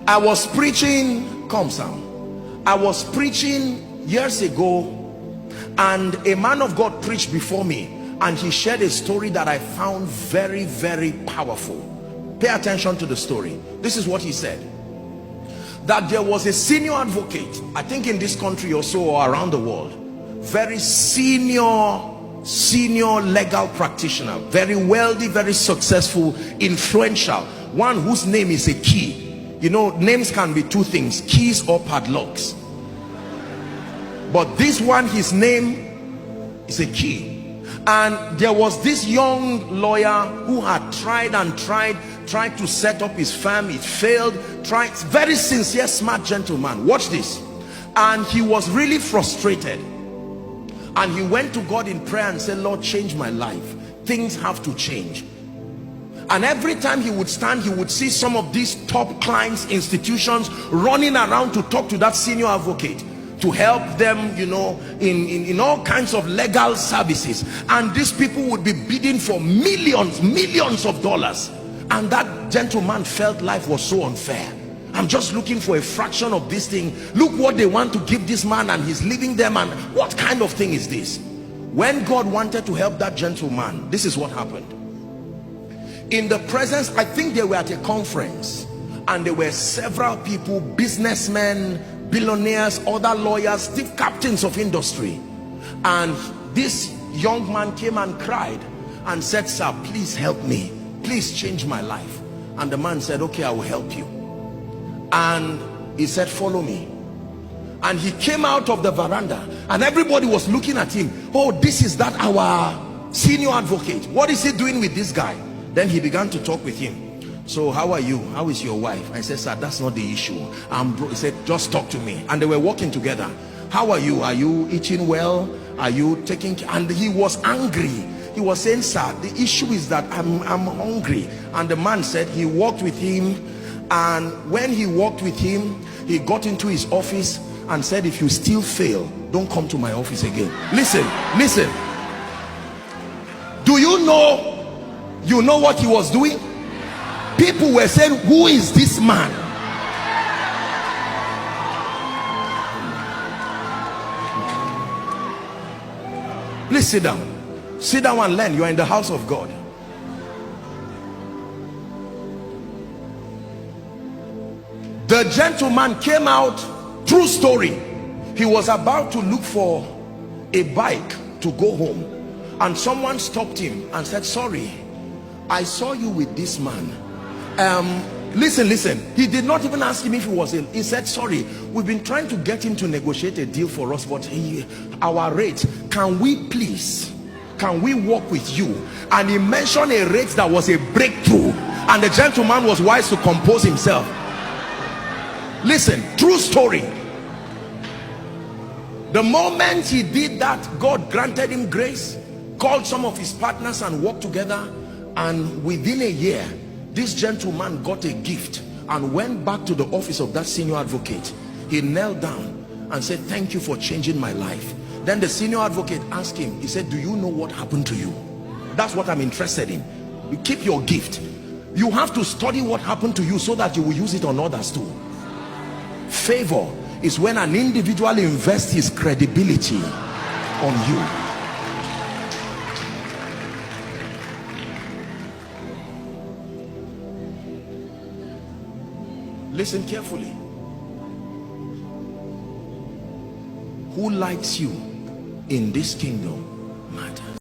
I was preaching, come Sam, I was preaching years ago, and a man of God preached before me, and he shared a story that I found very, very powerful. Pay attention to the story. This is what he said: that there was a senior advocate, I think in this country or so, or around the world, very senior legal practitioner, very wealthy, very successful, influential, one whose name is a key. You know, names can be two things, keys or padlocks. But this one, his name is a key. And there was this young lawyer who had tried to set up his firm. It failed. Very sincere, smart gentleman. Watch this. And he was really frustrated, and he went to God in prayer and said, Lord, change my life. Things have to change. And every time he would stand, he would see some of these top clients, institutions running around to talk to that senior advocate, to help them, you know, in all kinds of legal services. And these people would be bidding for millions of dollars. And that gentleman felt life was so unfair. I'm just looking for a fraction of this thing. Look what they want to give this man, and he's leaving them. And what kind of thing is this? When God wanted to help that gentleman, this is what happened. In the presence, I think they were at a conference, and there were several people, businessmen, billionaires, other lawyers, chief captains of industry. And this young man came and cried and said, sir, please help me, please change my life. And the man said, okay, I will help you. And he said, follow me. And he came out of the veranda, and everybody was looking at him. Oh, this is that our senior advocate. What is he doing with this guy? Then he began to talk with him. So how are you? How is your wife? I said, sir, that's not the issue. He said, just talk to me. And they were walking together. How are you? Are you eating well? Are you taking care? And he was angry. He was saying, sir, the issue is that I'm hungry. And the man said he walked with him. And when he walked with him, he got into his office and said, if you still fail, don't come to my office again. Listen. Do you know what he was doing? People were saying, who is this man? Please sit down and learn. You are in the house of God. The gentleman came out, true story. He was about to look for a bike to go home, and someone stopped him and said, sorry, I saw you with this man. Listen. He did not even ask him if he was ill. He said, sorry, we've been trying to get him to negotiate a deal for us, but our rate, can we work with you? And he mentioned a rate that was a breakthrough, and the gentleman was wise to compose himself. Listen, true story. The moment he did that, God granted him grace, called some of his partners and worked together. And within a year, this gentleman got a gift and went back to the office of that senior advocate. He knelt down and said, thank you for changing my life. Then the senior advocate asked him, he said, do you know what happened to you? That's what I'm interested in. You keep your gift. You have to study what happened to you so that you will use it on others too. Favor is when an individual invests his credibility on you. Listen carefully. Who likes you in this kingdom matters.